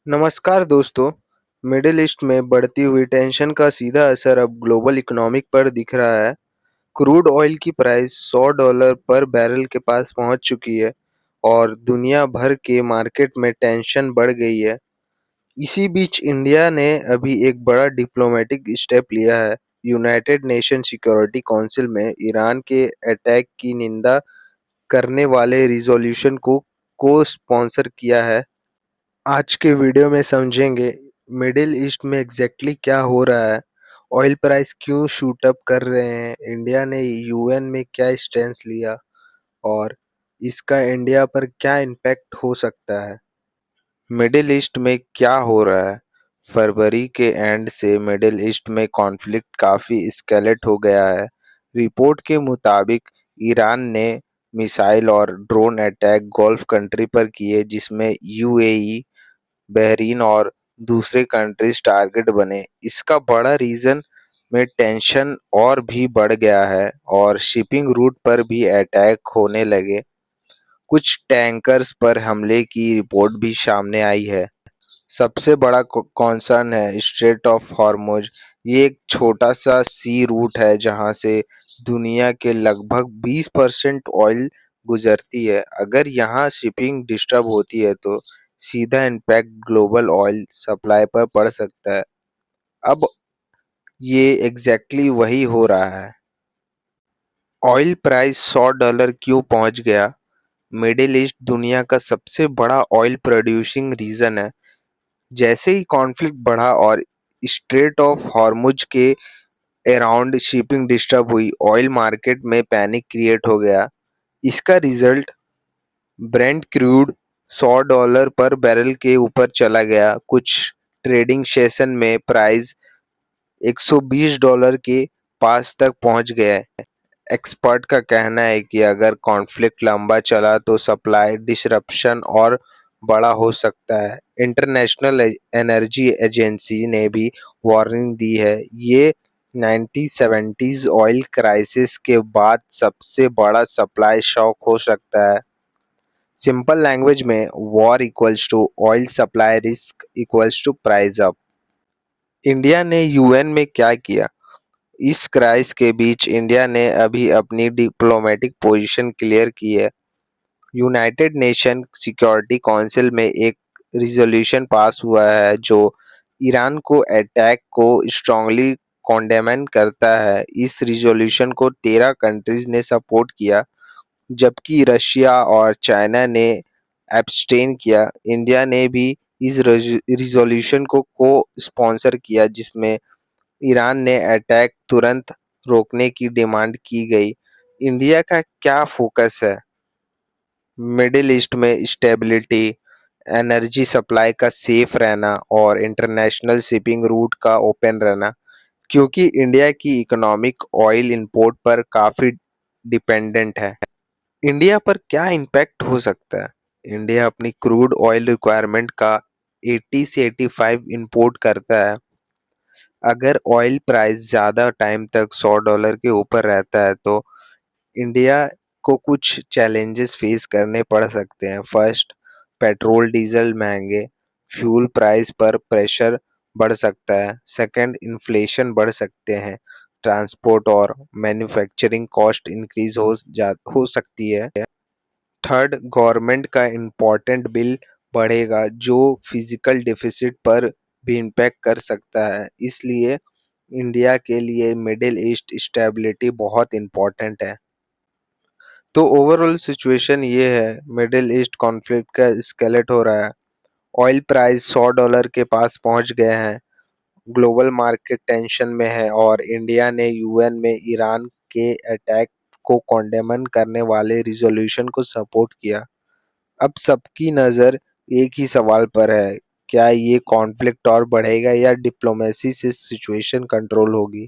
नमस्कार दोस्तों। Middle east में बढ़ती हुई टेंशन का सीधा असर अब ग्लोबल इकोनॉमिक पर दिख रहा है। क्रूड ऑयल की प्राइस $100 पर बैरल के पास पहुंच चुकी है और दुनिया भर के मार्केट में टेंशन बढ़ गई है। इसी बीच इंडिया ने अभी एक बड़ा डिप्लोमेटिक स्टेप लिया है। यूनाइटेड नेशन सिक्योरिटी काउंसिल में ईरान के अटैक की निंदा करने वाले रिजोल्यूशन को स्पॉन्सर किया है। आज के वीडियो में समझेंगे मिडिल ईस्ट में एग्जैक्टली क्या हो रहा है, ऑयल प्राइस क्यों शूट अप कर रहे हैं, इंडिया ने यूएन में क्या स्टैंड लिया और इसका इंडिया पर क्या इम्पैक्ट हो सकता है। मिडिल ईस्ट में क्या हो रहा है? फरवरी के एंड से मिडिल ईस्ट में कॉन्फ्लिक्ट काफ़ी स्केलेट हो गया है। रिपोर्ट के मुताबिक ईरान ने मिसाइल और ड्रोन अटैक गल्फ कंट्री पर किए, जिसमें यूएई, बहरीन और दूसरे कंट्रीज टारगेट बने। इसका बड़ा रीजन में टेंशन और भी बढ़ गया है और शिपिंग रूट पर भी अटैक होने लगे। कुछ टैंकर्स पर हमले की रिपोर्ट भी सामने आई है। सबसे बड़ा कॉन्सर्न है स्ट्रेट ऑफ हॉर्मुज। ये एक छोटा सा सी रूट है जहां से दुनिया के लगभग 20% ऑयल गुजरती है। अगर यहाँ शिपिंग डिस्टर्ब होती है तो सीधा इम्पैक्ट ग्लोबल ऑयल सप्लाई पर पड़ सकता है। अब ये एग्जैक्टली वही हो रहा है। ऑयल प्राइस $100 क्यों पहुंच गया? मिडिल ईस्ट दुनिया का सबसे बड़ा ऑयल प्रोड्यूसिंग रीजन है। जैसे ही कॉन्फ्लिक्ट बढ़ा और स्ट्रेट ऑफ हॉर्मुज के अराउंड शिपिंग डिस्टर्ब हुई, ऑयल मार्केट में पैनिक क्रिएट हो गया। इसका रिजल्ट ब्रेंट क्रूड $100 पर बैरल के ऊपर चला गया। कुछ ट्रेडिंग सेशन में प्राइस $120 के पास तक पहुंच गया है। एक्सपर्ट का कहना है कि अगर कॉन्फ्लिक्ट लंबा चला तो सप्लाई डिसरप्शन और बड़ा हो सकता है। इंटरनेशनल एनर्जी एजेंसी ने भी वार्निंग दी है। ये 1970s ऑयल क्राइसिस के बाद सबसे बड़ा सप्लाई शॉक हो सकता है। सिंपल लैंग्वेज में, war equals to oil supply risk equals to price up. India ने यूएन में क्या किया? इस क्राइसिस के बीच इंडिया ने अभी अपनी डिप्लोमेटिक पोजीशन क्लियर की है। यूनाइटेड नेशन सिक्योरिटी काउंसिल में एक रिजोल्यूशन पास हुआ है जो ईरान को अटैक को स्ट्रांगली कॉन्डेमन करता है। इस रिजोल्यूशन को 13 कंट्रीज ने सपोर्ट किया, जबकि रशिया और चाइना ने एब्सटेन किया। इंडिया ने भी इस रिजोल्यूशन को स्पॉन्सर किया, जिसमें ईरान ने अटैक तुरंत रोकने की डिमांड की गई। इंडिया का क्या फोकस है? मिडिल ईस्ट में स्टेबिलिटी, एनर्जी सप्लाई का सेफ रहना और इंटरनेशनल शिपिंग रूट का ओपन रहना, क्योंकि इंडिया की इकोनॉमिक ऑयल इंपोर्ट पर काफ़ी डिपेंडेंट है। इंडिया पर क्या इम्पैक्ट हो सकता है? इंडिया अपनी क्रूड ऑयल रिक्वायरमेंट का 80 से 85 इंपोर्ट करता है। अगर ऑयल प्राइस ज़्यादा टाइम तक $100 के ऊपर रहता है तो इंडिया को कुछ चैलेंजेस फेस करने पड़ सकते हैं। फर्स्ट, पेट्रोल डीजल महंगे, फ्यूल प्राइस पर प्रेशर बढ़ सकता है। सेकंड, इन्फ्लेशन बढ़ सकते हैं, ट्रांसपोर्ट और मैन्युफैक्चरिंग कॉस्ट इंक्रीज हो सकती है। थर्ड, गवर्नमेंट का इम्पोर्टेंट बिल बढ़ेगा जो फिजिकल डेफिसिट पर भी इम्पैक्ट कर सकता है। इसलिए इंडिया के लिए मिडिल ईस्ट स्टेबिलिटी बहुत इम्पोर्टेंट है। तो ओवरऑल सिचुएशन ये है, मिडिल ईस्ट कॉन्फ्लिक्ट का स्केलेट हो रहा है। ऑयल प्राइस $100 के पास पहुंच गए हैं। ग्लोबल मार्केट टेंशन में है और इंडिया ने यूएन में ईरान के अटैक को कॉन्डेमन करने वाले रिजोल्यूशन को सपोर्ट किया। अब सबकी नज़र एक ही सवाल पर है, क्या ये कॉन्फ्लिक्ट और बढ़ेगा या डिप्लोमेसी से सिचुएशन कंट्रोल होगी?